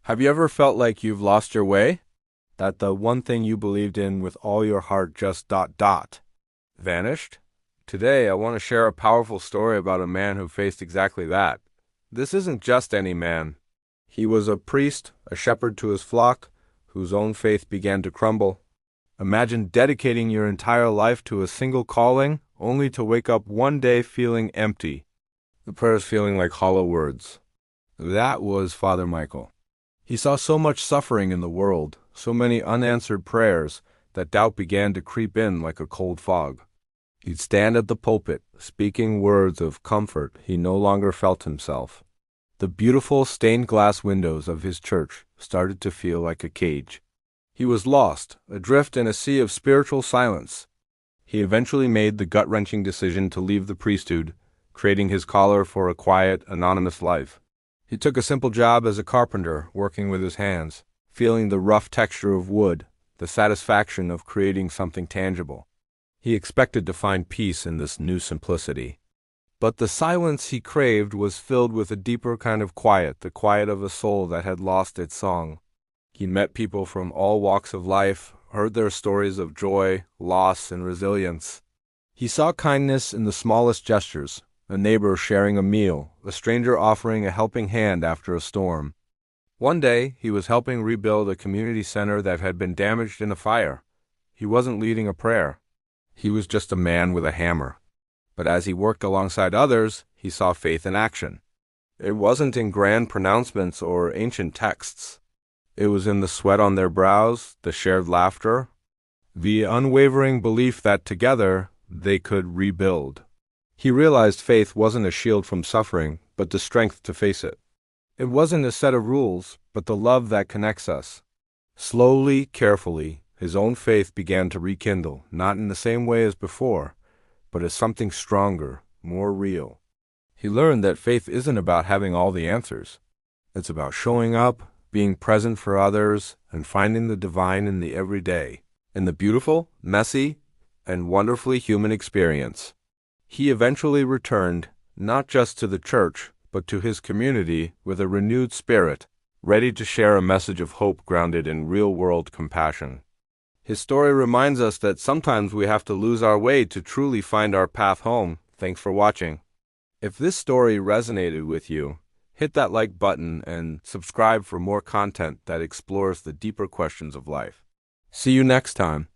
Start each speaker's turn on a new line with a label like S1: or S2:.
S1: Have you ever felt like you've lost your way? That the one thing you believed in with all your heart just vanished? Today, I want to share a powerful story about a man who faced exactly that. This isn't just any man. He was a priest, a shepherd to his flock, whose own faith began to crumble. Imagine dedicating your entire life to a single calling, only to wake up one day feeling empty. The prayers feeling like hollow words. That was Father Michael. He saw so much suffering in the world, so many unanswered prayers, that doubt began to creep in like a cold fog. He'd stand at the pulpit, speaking words of comfort he no longer felt himself. The beautiful stained glass windows of his church started to feel like a cage. He was lost, adrift in a sea of spiritual silence. He eventually made the gut-wrenching decision to leave the priesthood, trading his collar for a quiet, anonymous life. He took a simple job as a carpenter, working with his hands, feeling the rough texture of wood, the satisfaction of creating something tangible. He expected to find peace in this new simplicity. But the silence he craved was filled with a deeper kind of quiet, the quiet of a soul that had lost its song. He met people from all walks of life, heard their stories of joy, loss, and resilience. He saw kindness in the smallest gestures, a neighbor sharing a meal, a stranger offering a helping hand after a storm. One day, he was helping rebuild a community center that had been damaged in a fire. He wasn't leading a prayer. He was just a man with a hammer. But as he worked alongside others, he saw faith in action. It wasn't in grand pronouncements or ancient texts. It was in the sweat on their brows, the shared laughter, the unwavering belief that together they could rebuild. He realized faith wasn't a shield from suffering, but the strength to face it. It wasn't a set of rules, but the love that connects us. Slowly, carefully, his own faith began to rekindle, not in the same way as before, but as something stronger, more real. He learned that faith isn't about having all the answers. It's about showing up, being present for others, and finding the divine in the everyday, in the beautiful, messy, and wonderfully human experience. He eventually returned, not just to the church, but to his community with a renewed spirit, ready to share a message of hope grounded in real-world compassion. His story reminds us that sometimes we have to lose our way to truly find our path home. Thanks for watching. If this story resonated with you, hit that like button and subscribe for more content that explores the deeper questions of life. See you next time.